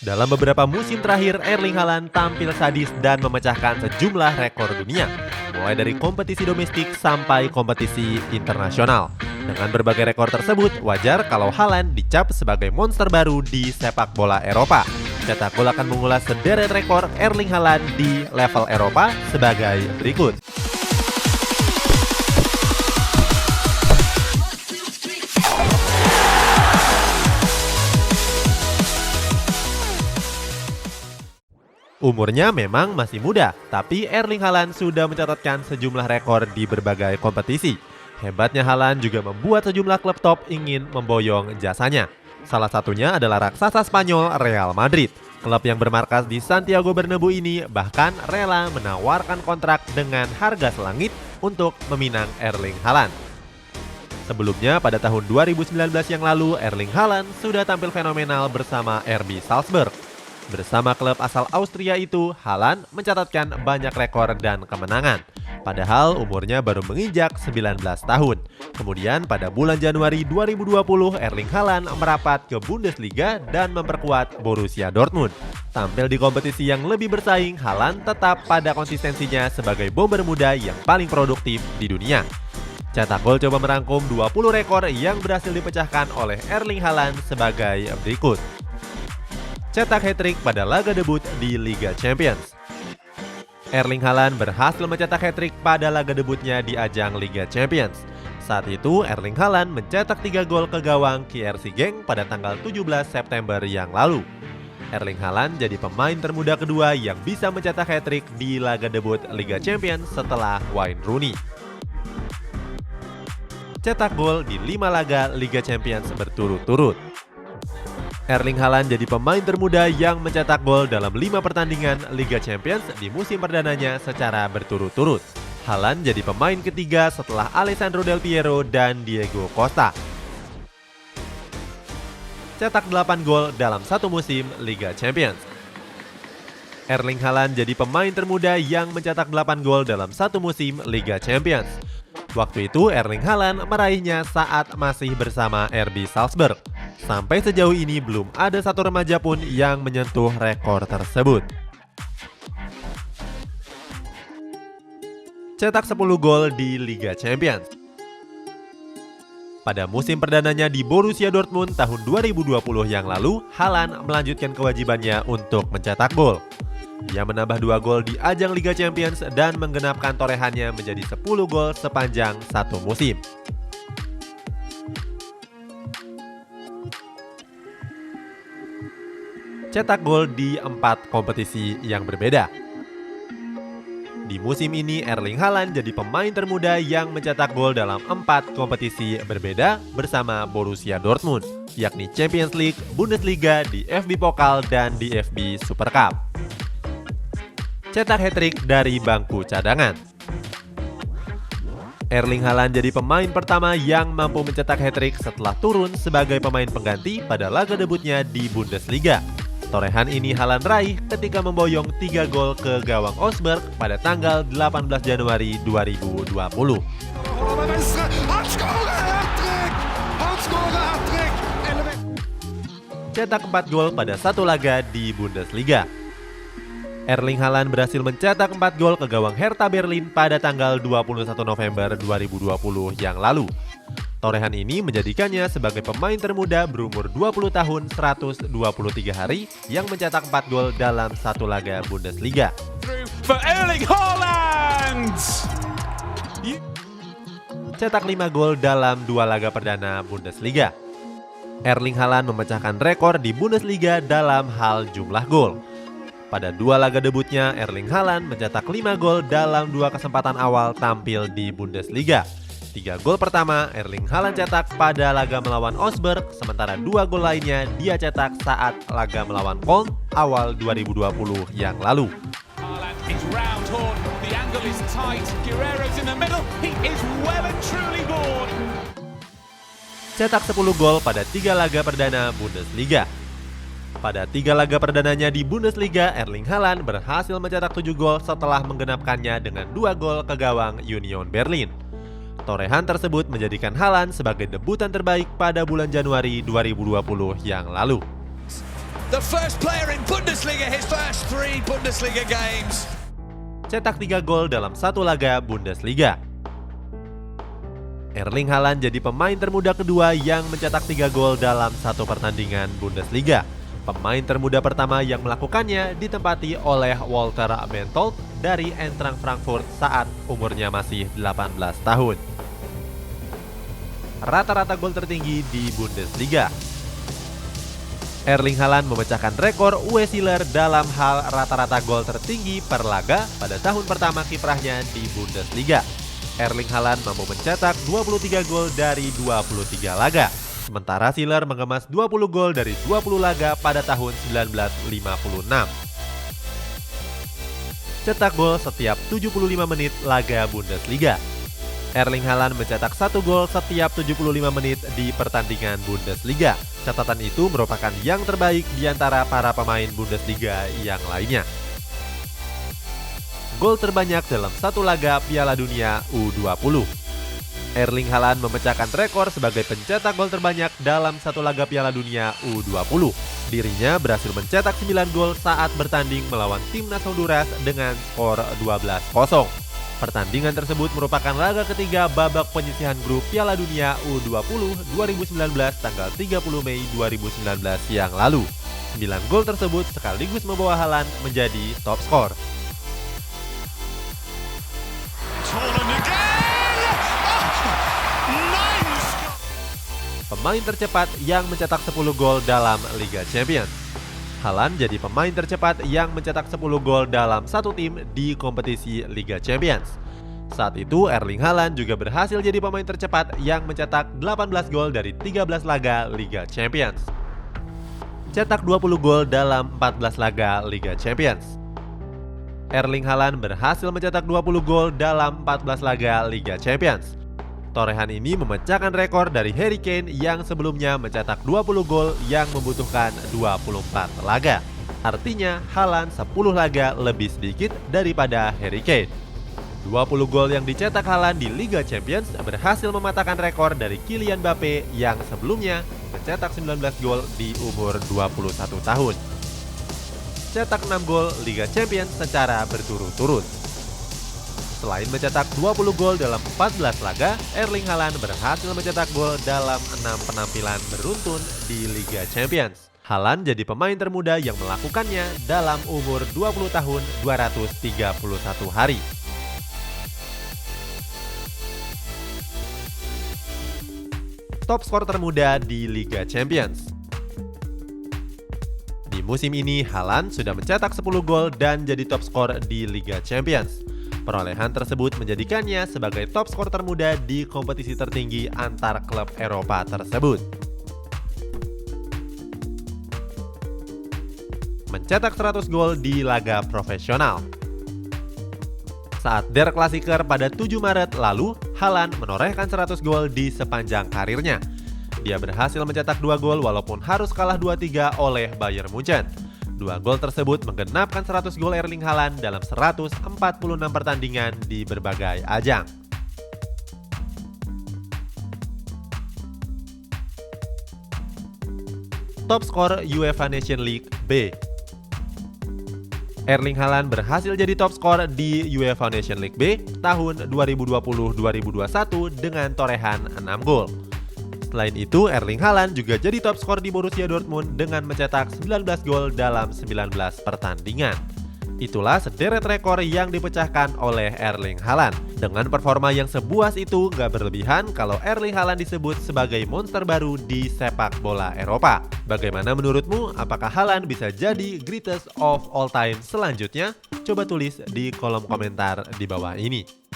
Dalam beberapa musim terakhir, Erling Haaland tampil sadis dan memecahkan sejumlah rekor dunia, mulai dari kompetisi domestik sampai kompetisi internasional. Dengan berbagai rekor tersebut, wajar kalau Haaland dicap sebagai monster baru di sepak bola Eropa. Cetak Gol akan mengulas sederet rekor Erling Haaland di level Eropa sebagai berikut. Umurnya memang masih muda, tapi Erling Haaland sudah mencatatkan sejumlah rekor di berbagai kompetisi. Hebatnya Haaland juga membuat sejumlah klub top ingin memboyong jasanya. Salah satunya adalah raksasa Spanyol Real Madrid. Klub yang bermarkas di Santiago Bernabeu ini bahkan rela menawarkan kontrak dengan harga selangit untuk meminang Erling Haaland. Sebelumnya pada tahun 2019 yang lalu, Erling Haaland sudah tampil fenomenal bersama RB Salzburg. Bersama klub asal Austria itu, Haaland mencatatkan banyak rekor dan kemenangan. Padahal umurnya baru menginjak 19 tahun. Kemudian pada bulan Januari 2020, Erling Haaland merapat ke Bundesliga dan memperkuat Borussia Dortmund. Tampil di kompetisi yang lebih bersaing, Haaland tetap pada konsistensinya sebagai bomber muda yang paling produktif di dunia. Cetak Gol coba merangkum 20 rekor yang berhasil dipecahkan oleh Erling Haaland sebagai berikut. Cetak hat-trick pada laga debut di Liga Champions. Erling Haaland berhasil mencetak hat-trick pada laga debutnya di ajang Liga Champions. Saat itu, Erling Haaland mencetak 3 gol ke gawang KRC Genk pada tanggal 17 September yang lalu. Erling Haaland jadi pemain termuda kedua yang bisa mencetak hat-trick di laga debut Liga Champions setelah Wayne Rooney. Cetak gol di 5 laga Liga Champions berturut-turut. Erling Haaland jadi pemain termuda yang mencetak gol dalam 5 pertandingan Liga Champions di musim perdananya secara berturut-turut. Haaland jadi pemain ketiga setelah Alessandro Del Piero dan Diego Costa. Cetak 8 gol dalam satu musim Liga Champions. Erling Haaland jadi pemain termuda yang mencetak 8 gol dalam satu musim Liga Champions. Waktu itu Erling Haaland meraihnya saat masih bersama RB Salzburg. Sampai sejauh ini belum ada satu remaja pun yang menyentuh rekor tersebut. Cetak 10 gol di Liga Champions. Pada musim perdananya di Borussia Dortmund tahun 2020 yang lalu, Haaland melanjutkan kewajibannya untuk mencetak gol. Dia menambah 2 gol di ajang Liga Champions dan menggenapkan torehannya menjadi 10 gol sepanjang satu musim. Cetak gol di 4 kompetisi yang berbeda. Di musim ini, Erling Haaland jadi pemain termuda yang mencetak gol dalam 4 kompetisi berbeda bersama Borussia Dortmund, yakni Champions League, Bundesliga, DFB Pokal, dan DFB Super Cup. Cetak hat-trick dari bangku cadangan. Erling Haaland jadi pemain pertama yang mampu mencetak hat-trick setelah turun sebagai pemain pengganti pada laga debutnya di Bundesliga. Torehan ini Haaland raih ketika memboyong 3 gol ke gawang Augsburg pada tanggal 18 Januari 2020. Cetak 4 gol pada satu laga di Bundesliga. Erling Haaland berhasil mencetak 4 gol ke gawang Hertha Berlin pada tanggal 21 November 2020 yang lalu. Torehan ini menjadikannya sebagai pemain termuda berumur 20 tahun 123 hari yang mencetak 4 gol dalam satu laga Bundesliga. For Erling Haaland! Cetak 5 gol dalam 2 laga perdana Bundesliga. Erling Haaland memecahkan rekor di Bundesliga dalam hal jumlah gol. Pada 2 laga debutnya, Erling Haaland mencetak 5 gol dalam 2 kesempatan awal tampil di Bundesliga. 3 gol pertama Erling Haaland cetak pada laga melawan Augsburg, sementara 2 gol lainnya dia cetak saat laga melawan Köln awal 2020 yang lalu. Cetak 10 gol pada 3 laga perdana Bundesliga. Pada 3 laga perdananya di Bundesliga, Erling Haaland berhasil mencetak 7 gol setelah menggenapkannya dengan 2 gol ke gawang Union Berlin. Torehan tersebut menjadikan Haaland sebagai debutan terbaik pada bulan Januari 2020 yang lalu. the first player in Bundesliga, his first 3 Bundesliga games. Cetak 3 gol dalam satu laga Bundesliga. Erling Haaland jadi pemain termuda kedua yang mencetak 3 gol dalam satu pertandingan Bundesliga. Pemain termuda pertama yang melakukannya ditempati oleh Walter Bentold dari Eintracht Frankfurt saat umurnya masih 18 tahun. Rata-rata gol tertinggi di Bundesliga. Erling Haaland memecahkan rekor Uwe Seeler dalam hal rata-rata gol tertinggi per laga pada tahun pertama kiprahnya di Bundesliga. Erling Haaland mampu mencetak 23 gol dari 23 laga. Sementara Seeler mengemas 20 gol dari 20 laga pada tahun 1956. Cetak gol setiap 75 menit laga Bundesliga. Erling Haaland mencetak 1 gol setiap 75 menit di pertandingan Bundesliga. Catatan itu merupakan yang terbaik di antara para pemain Bundesliga yang lainnya. Gol terbanyak dalam satu laga Piala Dunia U20. Erling Haaland memecahkan rekor sebagai pencetak gol terbanyak dalam satu laga Piala Dunia U20. Dirinya berhasil mencetak 9 gol saat bertanding melawan timnas Honduras dengan skor 12-0. Pertandingan tersebut merupakan laga ketiga babak penyisihan grup Piala Dunia U20 2019 tanggal 30 Mei 2019 yang lalu. 9 gol tersebut sekaligus membawa Haaland menjadi top skor. Pemain tercepat yang mencetak 10 gol dalam Liga Champions. Haaland jadi pemain tercepat yang mencetak 10 gol dalam satu tim di kompetisi Liga Champions. Saat itu Erling Haaland juga berhasil jadi pemain tercepat yang mencetak 18 gol dari 13 laga Liga Champions. Cetak 20 gol dalam 14 laga Liga Champions. Erling Haaland berhasil mencetak 20 gol dalam 14 laga Liga Champions. Torehan ini memecahkan rekor dari Harry Kane yang sebelumnya mencetak 20 gol yang membutuhkan 24 laga. Artinya Haaland 10 laga lebih sedikit daripada Harry Kane. 20 gol yang dicetak Haaland di Liga Champions berhasil mematahkan rekor dari Kylian Mbappe yang sebelumnya mencetak 19 gol di umur 21 tahun. Cetak 6 gol Liga Champions secara berturut-turut. Selain mencetak 20 gol dalam 14 laga, Erling Haaland berhasil mencetak gol dalam 6 penampilan beruntun di Liga Champions. Haaland jadi pemain termuda yang melakukannya dalam umur 20 tahun 231 hari. Top skor termuda di Liga Champions. Di musim ini, Haaland sudah mencetak 10 gol dan jadi top skor di Liga Champions. Perolehan tersebut menjadikannya sebagai top skor termuda di kompetisi tertinggi antar klub Eropa tersebut. Mencetak 100 gol di laga profesional. Saat Der Klassiker pada 7 Maret lalu, Haaland menorehkan 100 gol di sepanjang karirnya. Dia berhasil mencetak 2 gol walaupun harus kalah 2-3 oleh Bayern Munchen. 2 gol tersebut menggenapkan 100 gol Erling Haaland dalam 146 pertandingan di berbagai ajang. Top skor UEFA Nations League B. Erling Haaland berhasil jadi top skor di UEFA Nations League B tahun 2020-2021 dengan torehan 6 gol. Selain itu, Erling Haaland juga jadi top skor di Borussia Dortmund dengan mencetak 19 gol dalam 19 pertandingan. Itulah sederet rekor yang dipecahkan oleh Erling Haaland. Dengan performa yang sebuas itu, gak berlebihan kalau Erling Haaland disebut sebagai monster baru di sepak bola Eropa. Bagaimana menurutmu? Apakah Haaland bisa jadi greatest of all time selanjutnya? Coba tulis di kolom komentar di bawah ini.